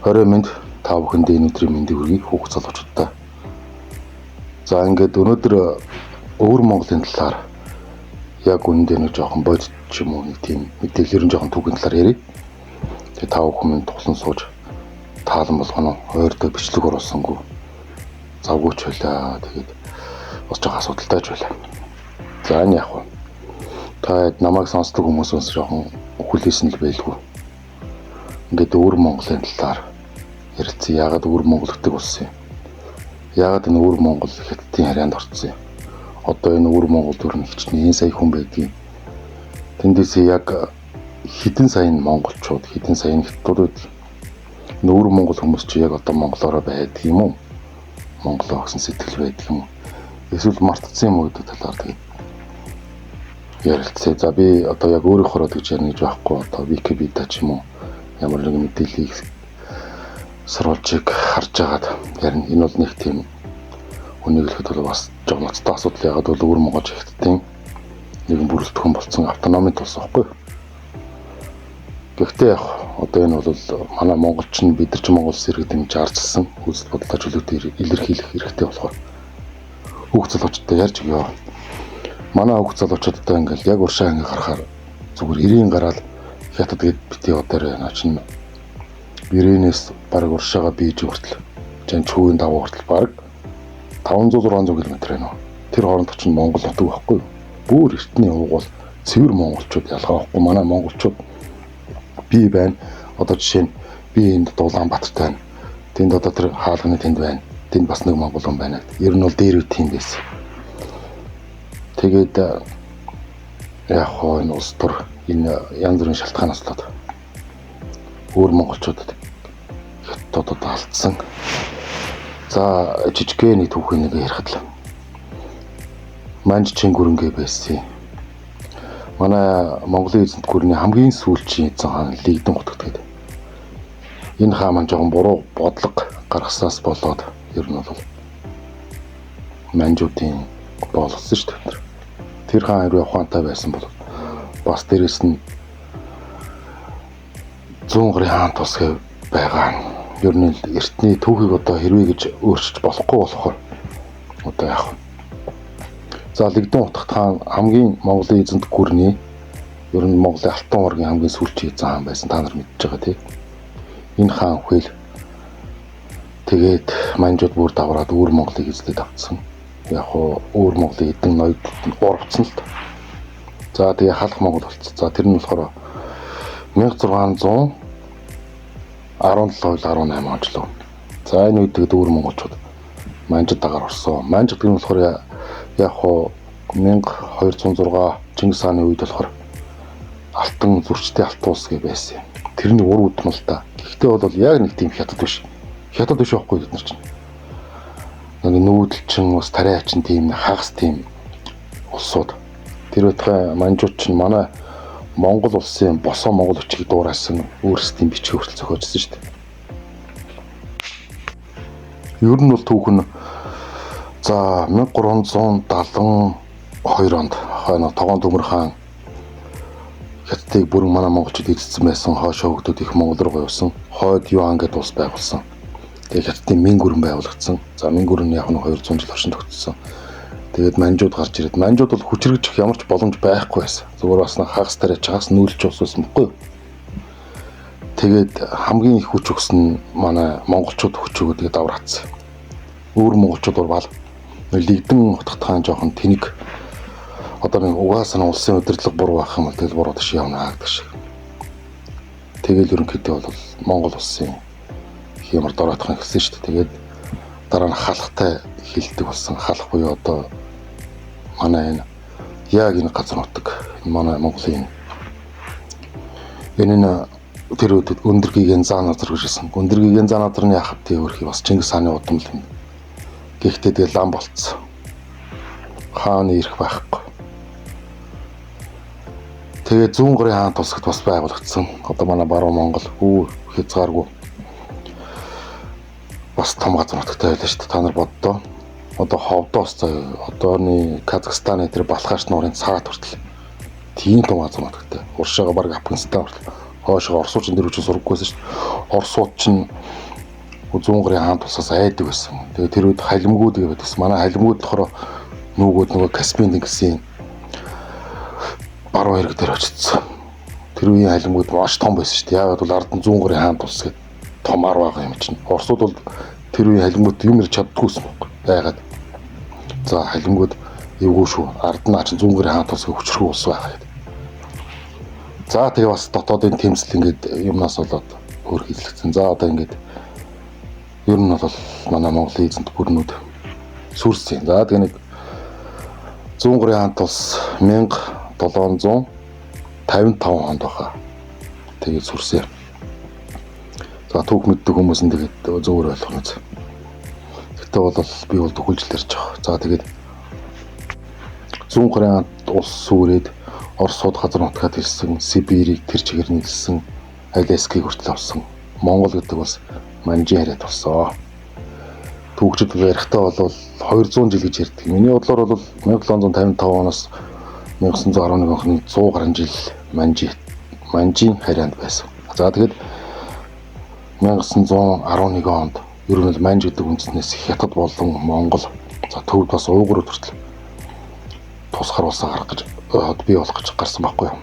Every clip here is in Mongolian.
Орой минь та бүхэндээ энэ өдрийн мэндийг хүргэе хүүхд залуучуудаа. За ингээд өнөөдөр өвөр Монголын талаар яг үүндээ нэг жоохон бодит ч юм уу нэг тийм мэдээлэл ерөн жоохон түүхийн талаар ярив. Тэгээ та бүхэн тухлан сууж таалан болгоно ойрдоо бичлэг оруулсангүй завгүйч байлаа. Тэгээд бас жоохон асуудалтай ч байлаа. За энэ яг уу. Та намайг сонсдог хүмүүс жоохон хүлээсэн л байлгүй. Ингээд өвөр Монголын талаар ярилцсан. Яагаад өвөр Монгол гэдэг болсон юм? Яагаад энэ өвөр Монгол хятадын харьяанд орсон юм? Одоо энэ өвөр Монгол төрн хичнээн сая хүн байдгийг. Тэндээсээ яг хэдэн сая монголчууд, хэдэн сая хятадууд байдгийг. Энэ өвөр Монгол хүмүүс чи яг одоо монголоороо байдаг юм уу? Монголоо гэсэн сэтгэл байдаг юм уу? Эсвэл мартцсан юм уу гэдэг талаар тэгээд ярилцъя. За би одоо яг өөрийнхөө гэж ярих гэж байхгүй. Одоо Википедиа ч юм уу ямар нэгэн мэдээллийг сурвалжийг харж агаад ярина. Энэ бол нэг тийм үнийг хэлэхэд бол бас жоо ноцтой асуудал. Ягаад бол өвөр Монгол хятадын нэгэн бүрэлдэхүүн болсон автономид болсон байхгүй. Гэхдээ яг одоо энэ бол манай монголч нь бид нар ч Монгол зэрэг дэмж арчилсан үзэл бодлоо чөлөөтэй илэрхийлэх хэрэгтэй болохоор хүүхд залуучуудаа ярьж өгөө. Манай хүүхд залуучуудаа ингээл яг уршаа ингээ гарахаар зүгээр ирийн гараад хятад гэд бити одоор наа чинь Бирээнээс бараг уршаага бийж хүртэл жан чүүгийн даваа хүртэл бараг 500-600 км байна. Тэр хооронд чинь Монгол нутаг байхгүй юу? Бүр эртний уугуул цэвэр монголчууд ялгаа байхгүй. Манай монголчууд би байна. Одоо жишээ нь би энд Улаанбаатартай байна. Тэнд одоо тэр хаалганы тэнд байна. Тэнд бас нэг монгол хүн байна. Ер нь бол дээр үт юм байсан. Тэгээд яг хоо энэ улс төр энэ янз бүрийн шалтгаанаас болоод өөр монголчуудад хятадууд алдсан. За жижигхэн нэг түүхийн нэг ярихад л Манж Чингүрэнгээ байсан. Манай Монголын эзэнт гүрний хамгийн сүүлчийн эзэн хаан Лигдэн гутгт гэдэг. Энэ хаан маань жоохон буруу бодлого гаргаснаас болоод ер нь бол манжуудын болгосон шүү дээ. Тэр хаан хэрвээ ухаантай байсан бол бас дээрэс нь 100 гаруй хаан тусгай байгаа. Ер нь эртний түүхийг одоо хэрвээ гэж өөрчилж болохгүй болохоор одоо яах вэ? За Лигдэн утгат хаан хамгийн Монголын эзэнт гүрний ер нь Монголын алтан оргийн хамгийн сүүлчийн эзэн хаан байсан. Та нар мэдж байгаа тийм. Энэ хаан хүэл тэгээд манжууд бүр давраад өвөр Монголыг эзлээд авцсан. Яг хоо өвөр Монголын эдэн ноёд урвцсан л та. За тэгээ халах Монгол болцсон. За тэр нь болохоор 1617-18 он ч лөө. За энэ үед тэгээд өвөр монголчууд манжид дагаар орсон. Манж гэдэг нь болохоор яг хоо 1206 Чингис хааны үед болохоор алтан зүрчтэй алтан улс гэ байсан. Тэрний урд нь л та. Гэхдээ бол яг нэг тийм хятад биш. Хятад биш байхгүй бид нар чинь. Нэг нүүдэлчин бас тариачин тийм хагас тийм улсууд. Тэр байтугай манжууд чинь манай Монгол улсын босоо монгол хүчийг дуурайсан өөрсдийн бичиг хүртэл зохиожсон шүү дээ. Ер нь бол түүх нь за 1372 онд хойно Тогоон Төмөр хаан хятадыг бүрэн манай монголчууд эзэлсэн байсан. Хоошоо хөгдөөд их Монгол руу явсан. Хойд Юан гэдэг улс байгуулсан. Тэгээд хятадын Мин гүрэн байгуулагдсан. За Мин гүрэн яг нь 200 жил орчинд тогтсон. Тэгээд манжууд гарч ирээд манжууд бол хүчрэгжих ямар ч боломж байхгүй байсан. Зүгээр бас хагас тариач хагас нүүлж ууссан байхгүй юу? Тэгээд хамгийн их хүч өгсөн манай монголчууд хүч өгөө тэгээд давраацсан. Өөр монголчууд урвал Лигдэн утгат хаан жоохон тэнэг одоо нэг угаасаа улсын удирдлага буруу байх юм бол тэгэл буруу тийш явна гэдэг шиг. Тэгэл ерөнхийдөө бол Монгол улсын хэмэр дороотхон ихсэн шүү дээ. Тэгээд дараа нь халахтай хилдэг болсон. Халах буюу одоо манай энэ яг энэ газар нутаг манай Монголын энэ тэр үедэд өндөргийн зан назар гэжсэн. Өндөргийн зан назрын яхад тий өөрхий бас Чингис хааны удам л юм. Гэхдээ тэгээ лам болцсон. Хааны ирэх байхгүй. Тэгээ 100 гаруй хаан тусагт бас байгуулагдсан. Одоо манай баруун Монгол хязгааргүй бас том газар нутагтай байлаа шүү дээ. Та нар боддоо. Одоо ховдоос одооны Казахстаны тэр Балхаш нуурын цаад хүртэл тийм том газар нутагтай. Уршаага баг Афганистан хүртэл Хойшоо орсуучин дэр үчиг сургаггүйсэн шүү дээ. Орсууд чинь 100 гарын хаан тусаас айдаг байсан. Тэгээ тэр үед халимгууд гэдэг байсан. Манай халимгууд болохоор нөгөө Каспийн тэнгисийн баруун хэрэг дээр очсон. Тэр үеийн халимгууд маш том байсан шүү дээ. Яагаад бол ард нь 100 гарын хаан тус гэдэг том ар байгаа юм чинь. Орсууд бол тэр үеийн халимгууд юм ирж чаддгүйсэн байхгүй. Яагаад? За халимгууд эвгүй шүү. Ард нь чинь 100 гарын хаан тус хүчрхүү ус байгаа гэдэг. За тэгээ бас дотоодын тэмцэл ингээд юмнаас болоод өөр хийлэгдсэн. За одоо ингээд ер нь бол манай Монголын эзэнт гүрнүүд сүрсэн. За тэгээ нэг 100 гарын хаан тус 1755 онд баха. Тэгээд сүрсэн. За түүх мэддэг хүмүүс нь тэгээд зөвөр ойлгох нь. Гэтэ бол би бол төгөлжил ярьж байгаа. За тэгээд 100 гарын улс сүрээд Оросууд газар нутгаад ирсэн, Сибирийг тэр чигээр нийлсэн, Аляскийг хүртэл авсан. Монгол гэдэг бас манжин хараад болсон. Түүхчид ярихтаа бол 200 жил гэж ярьдаг. Миний бодлоор бол 1755 оноос 1911 оны 100 гаруй жил манжин хараад байсан. За тэгээд 1911 онд ер нь манж гэдэг үндснээс Хятад болон Монгол за төвд бас уугуурууд хүртэл тус харуулсаа гарах гэж бий болох гэж гарсан байхгүй юу.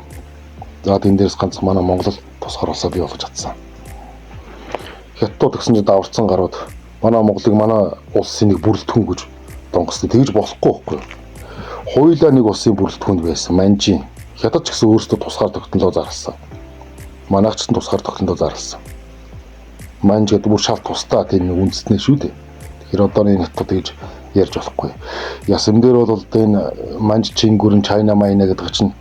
За энэ дээрс ганц манай Монгол тус харуулсаа бий болгож чадсан. Хятадууд гэсэн чинь даварцсан гарууд манай Монголыг манай улсын нэг бүрэлдэхүүн гэж донгостой тэгж болохгүй байхгүй юу. Хоёулаа нэг улсын бүрэлдэхүүнд байсан манжин. Хятад ч гэсэн өөрсдөө тусгаар тогтнолоо зарласан. Манайх ч гэсэн тусгаар тогтнолоо зарласан. Манж гэдэг бүр шал тусдаа тийм нэг үндэснээ шүү дээ. Тэгэхээр одоо энэ хятад гэж ярьж болохгүй. Ясам дээр бол энэ манж чингүрэн Чайна майна гэдэг чинь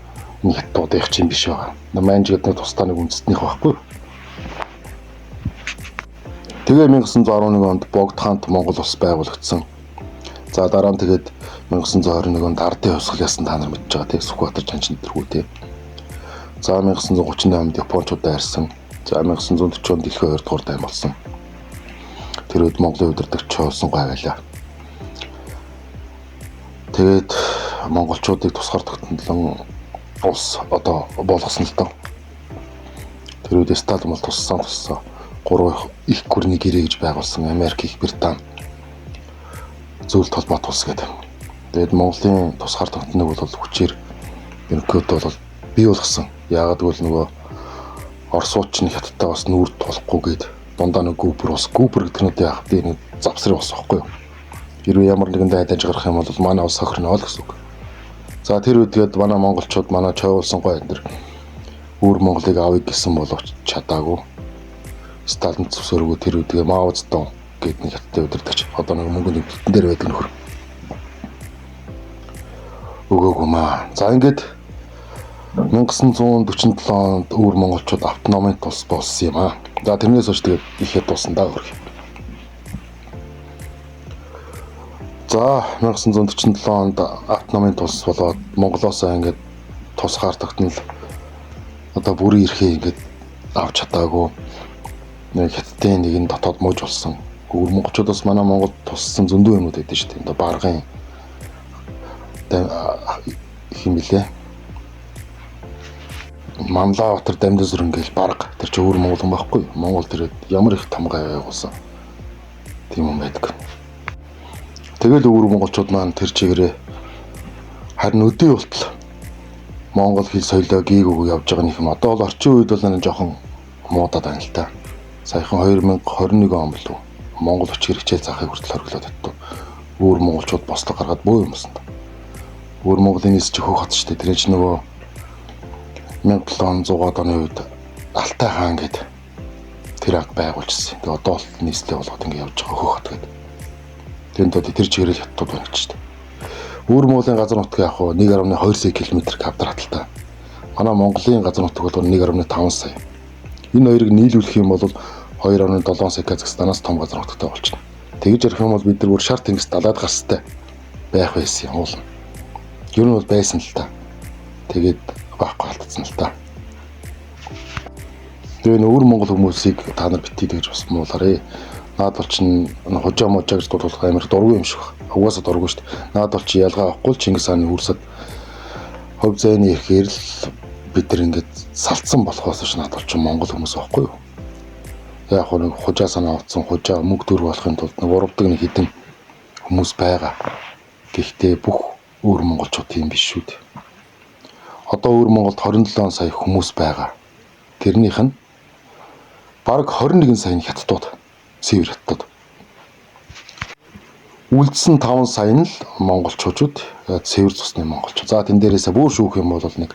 энэ хятадуудын чинь биш байгаа. Манж гэдэг тусдаа нэг үндэснийх байхгүй. Тэгээ 1911 онд Богд хаант Монгол улс байгуулагдсан. За дараа нь тэгээд 1921 онд ардын хувьсгал ясан та нар мэдж байгаа тийм Сүхбаатар чанчин дэргүү тийм. За 1938 онд Япончуудаа арьсан. За 1940 онд Дэлхийн 2 дугаар дайм болсон. Тэр үед Монголын удирдагч болсон гай байлаа. Тэгээд монголчуудыг тусгаар тогтнолон улс одоо болгосон л доо. Тэр үед Сталин бол туссан 3 их гүрний гэрээ гэж байгуулсан Америк, Их Британи зөвлөлт холбоот улс гэдэг. Тэгээд Монголын тусгаар тогтнолыг бол хүчээр ерөнхийдөө бол бий болгосон. Яагаад гэвэл нөгөө Оросууд ч Хятадтай бас нүүр тулахгүйгээд дундаа нэг гүбэр гэдэг нь яах вэ? Нэг завсрын ус واخгүй юу? Хэрвээ ямар нэгэн дайдаж гарах юм бол манай улс хохирно л гэсэн үг. За тэр үед тэгээд манай монголчууд манай чойволсон гой энэ өөр Монголыг авъя гэсэн боловч чадаагүй. Сталин зөвсөргөө тэр үед тэгээд Мао Цзэдун гэдэг нэг хятадтай удирдагч одоо нэг мөнгөний бэлтэн дээр байдаг нөхөр. Өгөөгүй маа. За ингээд 1947 онд өөр монголчууд автономийн тус болсон юм аа. За тэрнээс хойш тэгээд ихэд туссан даа хөрх. За 1947 онд автономийн тус болоод Монголоос ингээд тусгаар тогтнол одоо бүрийн эрхээ ингээд авч чадаагүй. Нэг хятадын нэг нь дотоод мууж болсон. Өөр монголчуудаас манай Монгол туссан зөндөө юмуд байдаг шүү дээ. Одоо баргын химэлээ. Манлаавтар дамжин зүрэн гээл барга тэр чи өөр монгол юм байхгүй. Монгол тэр ямар их том гай байгуулсан. Тийм юм байдаг. Тэгэл өөр монголчууд маань тэр чигээрээ харин өдөө болтол монгол хэл соёлоо гээгүй явж байгаа нэг юм. Одоо бол орчин үед бол нэг жоохон муудаад байна л та. Саяхан 2021 он болов. Монгол хүчээр хичээл заахыг хүртэл хориглоод баттуу. Өөр монголчууд бослог гаргаад бөө юмсан. Өөр Монголын нийс чи хөөх хот штэ. Тэр чинь нөгөө 1700-аад оны үед Алтай хаан гэдэг тэр аг байгуулжсэн. Тэгээ одоо бол нийслэл болгоод ингэ явж байгаа хөөх хот гэдэг. Тэнд одоо тэр чигээрэл хятад байна гэж штэ. Өөр Монголын газар нутаг яг хуу 1.2 км квадраттай. Манай Монголын газар нутаг бол 1.5 сая. Энэ хоёрыг нийлүүлэх юм бол 2.7 сая Казахстанаас том газар нутагтай болчихно. Тэгж ярих юм бол бид нар бүр шар тэнгис далайд гастай байх байсан юм уул. Ер нь бол байсан л та. Тэгээд байхгүй алдсан л та. Тэгээ өөр монгол хүмүүсийг та нар битгий гэж бас муулаарэ. Наад бол чин хожоо можоо гэж дуулах амар дургүй юм шиг байна. Угаасаа дургүй шүү дээ. Наад бол чи ялгаа авахгүй Чингис хааны хүрсэд хов зайны ихээр л бид нар ингээд салцсан болохоос ш надад ч Монгол хүмүүс байхгүй юу. Яг нэг хужаа санаа утсан хужаа мөг дүр болохын тулд нэг уралдаг нэг хідэн хүмүүс байгаа. Гэхдээ бүх өөр монголчууд тийм биш шүү дээ. Одоо өөр Монголд 27 сая хүмүүс байгаа. Тэрнийх нь бараг 21 сая хятадууд, цэвэр хятадууд. Үлдсэн 5 сая нь л монголчууд, цэвэр цусны монголчууд. За тэн дээрээсээ бүр шүүх юм бол нэг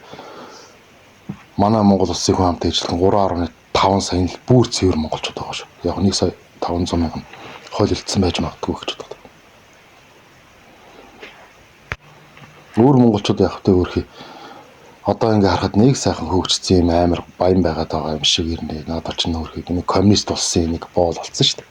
манай Монгол улсын хүн амт ээжлэн 3.5 сая нь бүр цэвэр монголчууд байгаа шүү. Яг 1 сая 500 мянган хойлолцсон байж магадгүй гэж боддог. Өөр монголчууд яг хөтэ өөрхий одоо ингээ харахад нэг сайхан хөгжсөн юм амар баян байгаад байгаа юм шиг ирнэ. Надад ч нөөрхий нэг коммунист улсын нэг боол болсон шүү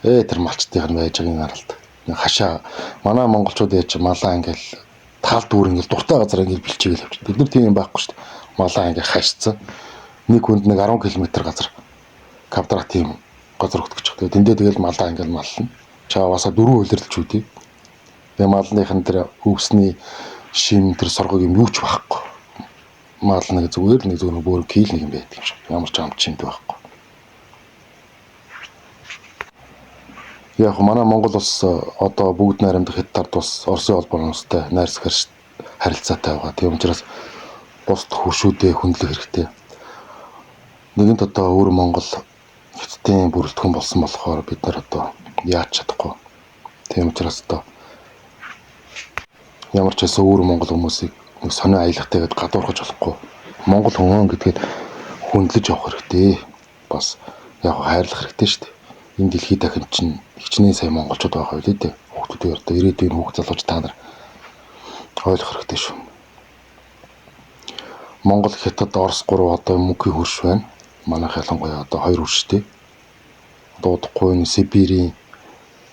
дээ. Тэр малчтын байж байгаагийн аралд. Хашаа манай монголчууд яж малаа ингээл таал дүүр ингээл дуртай газар ингээл бэлчээгээл авч. Бид нар тийм юм байхгүй шүү дээ. Малаа ингээ хашцсан. Нэг хүнд нэг 10 км газар квадрат тийм газар өгдөг. Тэндээ тэгэл малаа ингээл маллна. Чааваасаа 4 улирлж үдээ. Тэгээ малныхын тэр өвсний шим тэр соргог юм юу ч байхгүй. Мал нэг зүгээр бүр кил нэг юм байдаг юм шиг. Ямар ч амт шимт байхгүй. Яг манай Монгол улс одоо бүгд найрамдах хятад тус Оросын холбооны улстай найрсаг харилцаатай байгаа. Тийм учраас бусд хөршүүдээ хөндлөх хэрэгтэй. Нэгэнт одоо өөр Монгол хятадын бүрэлдэхүүн болсон болохоор бид нар одоо яаж чадахгүй. Тийм учраас одоо ямар ч байсан өөр Монгол хүмүүсийг нэг сонио аялагтайгээд гадуурхаж болохгүй. Монгол хүн гэдгээд хөндлөж явах хэрэгтэй. Бас яг хайрлах хэрэгтэй шүү дээ. Энэ дэлхийд дахин чинь хичнээн сайн монголчууд байгаа байлээ дээ. Хүүхдүүдээр одоо ирээдүйн хүүхд залууч та нар ойлгох хэрэгтэй шүү. Монгол, Хятад, Орос 3 одоо мөнхийн хөрш байна. Манайх ялангуяа одоо 2 хөрштэй. Дуудахгүй Сибирийн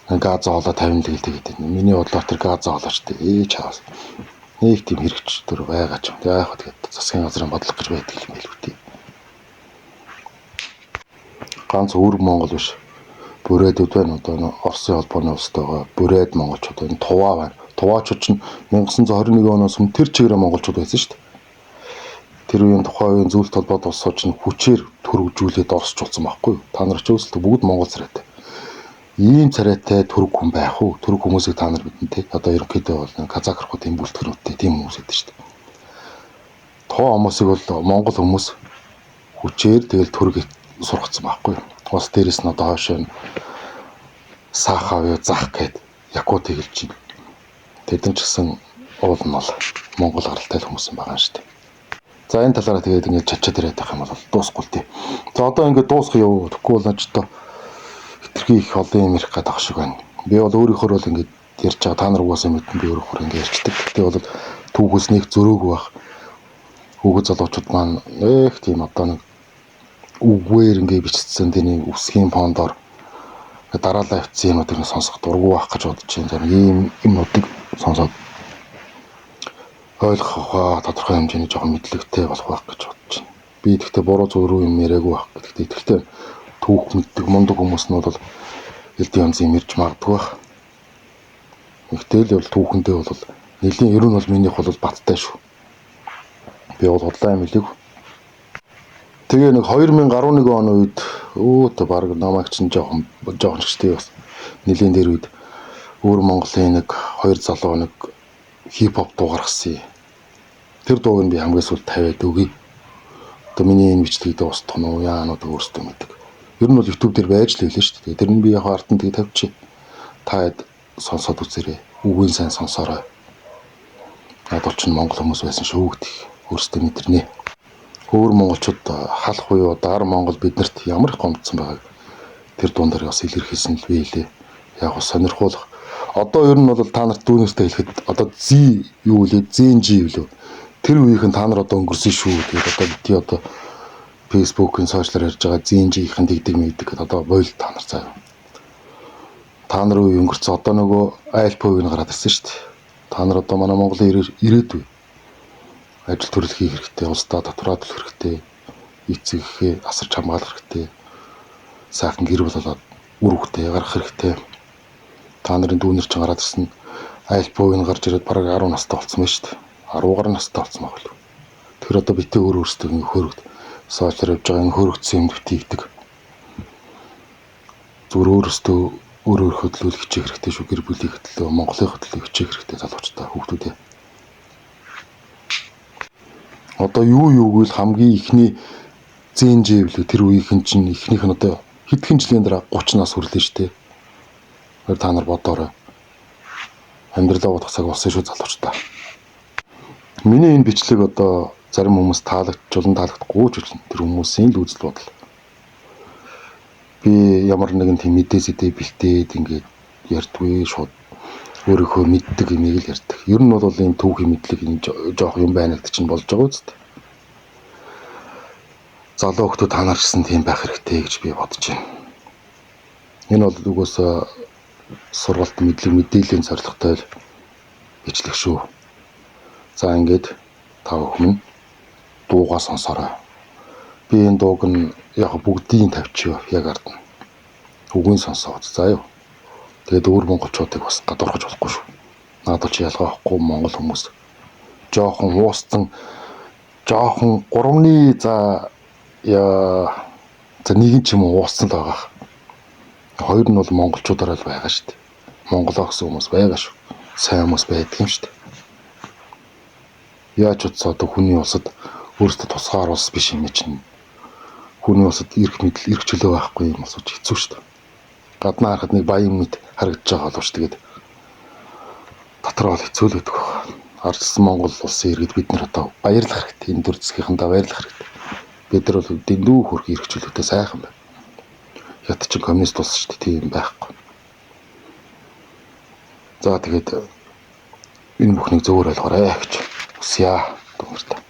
Газа хоолой 50 л гэдэг. Миний бодлоор тэр Газа хоолойч дээ. Чаас. Нэг тийм хэрэгч төр байгаа ч юм. Яг тэгээд засгийн газрын бодлого гэж байдаг юм байл үү. Ганц өөр Монгол биш. Бүрээдүүд байна одоо Оросын холбооны улстайгаа бүрээд монголчууд байна. Туваа байна. Туваачууд чинь 1921 оноос өмнө тэр чигээрээ монголчууд байсан шүү дээ. Тэр үеийн тухайн үеийн зөвлөлт холбоод улсууд чинь хүчээр төрөвжүүлээд орсчулсан байхгүй юу? Та нар ч өөрсдөө бүгд монгол царайтай. Ийм царайтай төрөг хүн байх уу? Төрөг хүмүүсийг та нар мэднэ те. Одоо ерөнхийдөө бол казахруудын бүлтгэрүүдтэй тийм хүмүүс байдаг шүү дээ. Тоо хүмүүсийг бол монгол хүмүүс хүчээр тэгэл төрөг сургацсан байхгүй юу? Бас дээрэс нь одоо хойш нь сахав юу зах гэд якут хэлж байна. Тэдэн ч гэсэн уул нь бол монгол гаралтай хүмүүс юм байгаа шүү дээ. За энэ талаараа тэгээд ингээд чачаад яриад байх юм бол дуусгүй л тий. За одоо ингээд дуусах юу? Тэгэхгүй бол очтой хитрхи их олон юм ярих гэдэг шиг байна. Би бол өөрийнхөө бол ингээд ярьж байгаа та нар угаасаа мэдэн би өөрөөр ингээд ярьцдаг. Гэтэ бол түүхээс нэг зөрөөг байх. Хүүхэд залуучууд маань тийм одоо нэг үгээр ингээд бичсэн тэний үсгийн фондоор дараалал авчихсан юмнууд тэрийг сонсох дургу байх гэж бодож байна. Ийм юмнуудыг сонсоод ойлгох тодорхой хэмжээний жоохон мэдлэгтэй болох байх гэж бодож байна. Би тэгтээ буруу зөв рүү юм яриаггүй байх гэхдээ тэгтээ түүх мэддэг мундаг хүмүүс нь бол элдийн янз юм ярьж магадгүй байх. Тэгтэл бол түүхэндээ бол нэлийн ер нь бол минийх бол баттай шүү. Би бол худлаа юм хэлэв. Тэгээ нэг 2011 оны үед та баг намайг чинь жоохон чигтэй бас нэлийн дээр үед өөр Монголын нэг 2 залуу нэг хип-хоп дуу гаргасан. Тэр дууг нь би хамгийн сүүлд тавиад өгье. Одоо миний энэ бичлэгийг дуусгах нь яанууд өөрсдөө мэддэг. Ер нь бол YouTube дээр байж л хэлээ шүү дээ. Тэр нь би яг ард нь тэгээ тавьчих. Та хэд сонсоод үзээрэй. Үгийн сайн сонсоорой. Надад ч Монгол хүмүүс байсан шүү гэдэг өөрсдөө мэдэрнэ. Өөр монголчууд халах буюу дар Монгол биднэрт ямар их гомдсон байгааг тэр дуундар бас илэрхийлсэн л би хэлээ. Яг сонирхуулах. Одоо ер нь бол та нарт дүүнэстэй хэлэхэд одоо Z юу вэ? ZNG юу вэ? Тэр үеийнхэн та нар одоо өнгөрсөн шүү. Тэгээд одоо бити одоо Facebook-ын сошиалар ярьж байгаа ZNG-ийн дэгдэг мэддэг гэдэг одоо бойл та нар заяа. Та нар үе өнгөрцөн одоо нөгөө айлпыг гараад ирсэн шүү дээ. Та нар одоо манай Монголын ирээдүй ажил төрөл хийх хэрэгтэй, улсдаа татвараа төлөх хэрэгтэй, эцэгхээ асарч хамгаалах хэрэгтэй, сайхан гэр бүл болоод үр хөвгтэй гарах хэрэгтэй. Та нарын дүүнер ч гараад ирсэн айлпыг гарч ирээд бараг 10 настай болсон байна шүү дээ. 10 гаруй настай болсон байх л. Тэр одоо битээ өөрөөсөө ингэ хөрөгд соочлоор явж байгаа энэ хөрөгдсөн юм битийгдэг. Зүгээр өөрөөсөө өөрөөр хөдлөл хичээх хэрэгтэй шүү. Гэр бүлийн хөдлөө, Монголын хөдлөө хичээх хэрэгтэй залуучтай хүүхдүүдээ. Одоо юу гэвэл хамгийн ихний зэнжэвлүү тэр үеийнхэн чинь ихнийх нь одоо хэдхэн жилийн дараа 30 нас хүрлээ штэ. Тэр та нар бодоорой. Амьдралаа бодох цаг болсон шүү залуучтай. Миний энэ бичлэг одоо зарим хүмүүс таалагдахгүй ч болно. Тэр хүмүүсийн л үзэл бодол. Би ямар нэгэн тийм мэдээсэдээ бэлтээд ингээд ярьдгүй шууд өөрийнхөө мэддэг юмыг л ярьдаг. Ер нь бол энэ түүхийн мэдлэг энэ жоох юм байна гэдэг чинь болж байгаа үст. Залуу хүмүүс та нар ч гэсэн тийм байх хэрэгтэй гэж би бодож байна. Энэ бол угсаа сургалт мэдээллийн зорилготой бичлэг шүү. За ингээд та бүхэн дуугаа сонсорой. Би энэ дууг нь яг бүгдийг тавьчихъя яг ардна. Үгийн сонсоод за юу. Тэгээд өөр монголчуудыг бас гадуурхаж болохгүй шүү. Надад ч ялгаа авахгүй монгол хүмүүс. Жохон уустан жохон 3-ны за нэг ч юм уу ууссан л байгаа. Хоёр нь бол монголчуудаар л байгаа шүү дээ. Монголоо гэсэн хүмүүс байгаа шүү. Сайн хүмүүс байдаг юм шүү дээ. Яаж утсаа одоо хүний улсад өөрөөсөө тусгаар улс биш юм чинь. Хүний улсад эрх чөлөө байхгүй юм боловч хэцүү шүү дээ. Гаднаа харахад нэг баян мэд харагдаж байгаа боловч тэгээд дотор бол хэцүү л байдаг байна. Арчсан Монгол улсын иргэд бид нар одоо баярлах хэрэгтэй. Энэ төр засгийнхандаа баярлах хэрэгтэй. Бид нар бол дэндүү хөрх эрх чөлөөтэй сайхан байна. Хят ч коммунист улс шүү дээ тийм байхгүй. За тэгээд энэ бүхнийг зөвөр ойлгоорой гэж хүсье. Дүнэртэй.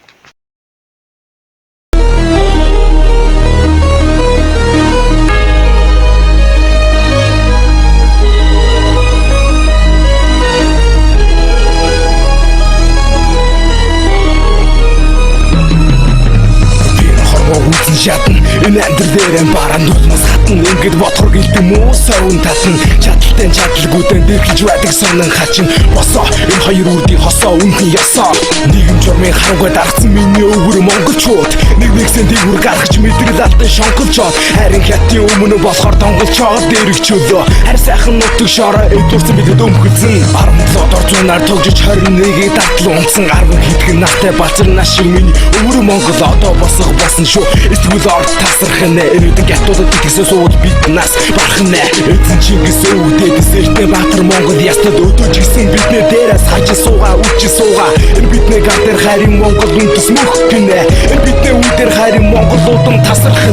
Шатан энэ амьдралээр баран дулмас хатан ингээд бодхор гэлдэм үү савн татан чадaltaй чадалгүйдэн дэрхэж байдаг сонин хачин босоо энэ хоёр үрдийн хосоо үнхэн ясаа нийгэм журмын харангуй даргацсан миний өвгөр монголчууд нэгсэн дээгүр гаргаж мэдрэл алтай шонголчоод харин хятадын өмнө болохоор донголчоод дэрэгчөлөө харь сайхан нутаг шороо эдурсан бидэд өмхөлсөн 17 дор зунаар тугжиж 21-ийг дадлан унтсан 10 хитгэн настай бацар нас шиг миний өвгөр монгол одоо босох болсон шүү. Эсвэл орд тасрах нэ энүүдэн гятуудад итгэсэн сууд биднаас барах нэ эзэн Чингис өвдөд сэртэ Баатар Монгол ястад өдөөж гисэн бидний дээрээс харж суугаа үчи суугаа энэ бидний гар дээр харин Монгол үндэс мөх гинэ энэ бидний үе дээр харин Монгол удам тасрах